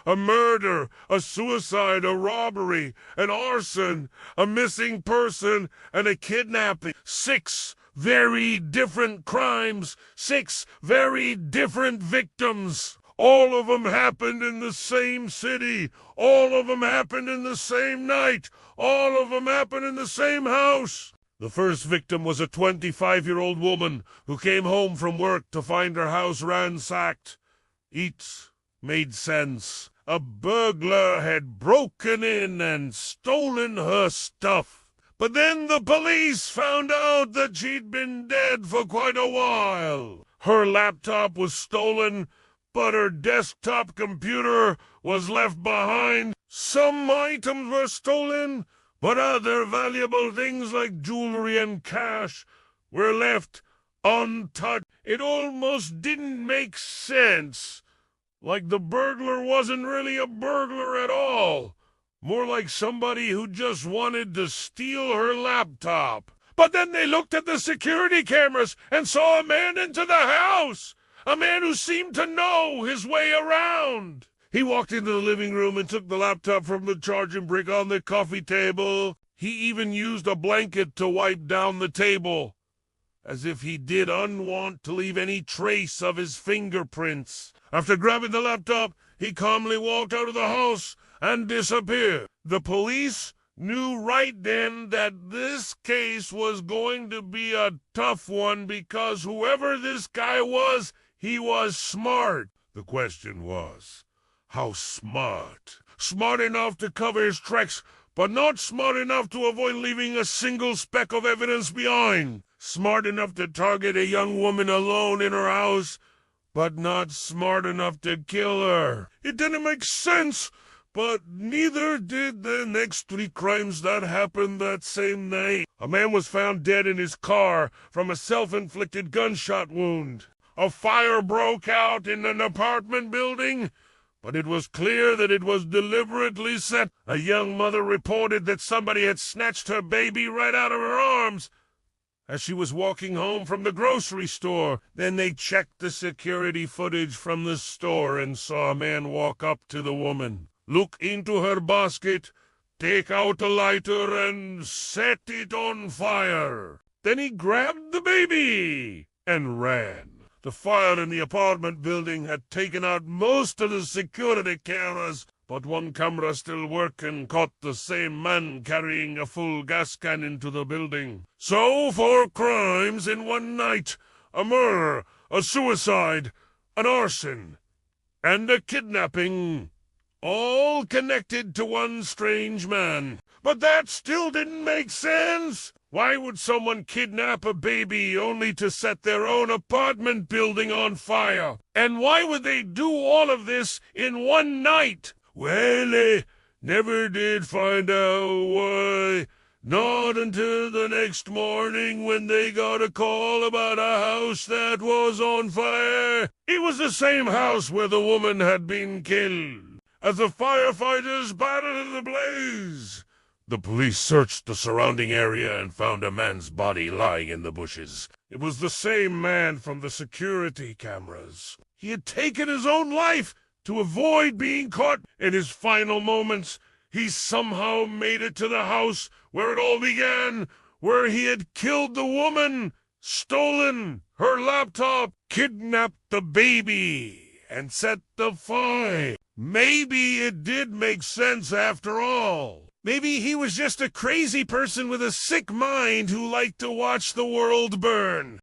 a murder, a suicide, a robbery, an arson, a missing person, and a kidnapping. 6 very different crimes, 6 very different victims. All of them happened in the same city. All of them happened in the same night. All of them happened in the same house. The first victim was a 25-year-old woman who came home from work to find her house ransacked. It made sense. A burglar had broken in and stolen her stuff. But then the police found out that she'd been dead for quite a while. Her laptop was stolen, but her desktop computer was left behind. Some items were stolen, but other valuable things like jewelry and cash were left untouched. It almost didn't make sense. Like the burglar wasn't really a burglar at all. More like somebody who just wanted to steal her laptop. But then they looked at the security cameras and saw a man into the house. A man who seemed to know his way around. He walked into the living room and took the laptop from the charging brick on the coffee table. He even used a blanket to wipe down the table, as if he didn't want to leave any trace of his fingerprints. After grabbing the laptop, he calmly walked out of the house and disappeared. The police knew right then that this case was going to be a tough one because whoever this guy was, he was smart. The question was, how smart? Smart enough to cover his tracks, but not smart enough to avoid leaving a single speck of evidence behind. Smart enough to target a young woman alone in her house, but not smart enough to kill her. It didn't make sense, but neither did the next 3 crimes that happened that same night. A man was found dead in his car from a self-inflicted gunshot wound. A fire broke out in an apartment building, but it was clear that it was deliberately set. A young mother reported that somebody had snatched her baby right out of her arms as she was walking home from the grocery store. Then they checked the security footage from the store and saw a man walk up to the woman, look into her basket, take out a lighter, and set it on fire. Then he grabbed the baby and ran. The fire in the apartment building had taken out most of the security cameras, but one camera still working caught the same man carrying a full gas can into the building. So 4 crimes in one night: a murder, a suicide, an arson, and a kidnapping, all connected to one strange man. But that still didn't make sense. Why would someone kidnap a baby only to set their own apartment building on fire? And why would they do all of this in one night? Well, they never did find out why. Not until the next morning when they got a call about a house that was on fire. It was the same house where the woman had been killed. As the firefighters battled the blaze, the police searched the surrounding area and found a man's body lying in the bushes. It was the same man from the security cameras. He had taken his own life to avoid being caught. In his final moments, he somehow made it to the house where it all began, where he had killed the woman, stolen her laptop, kidnapped the baby, and set the fire. Maybe it did make sense after all. Maybe he was just a crazy person with a sick mind who liked to watch the world burn.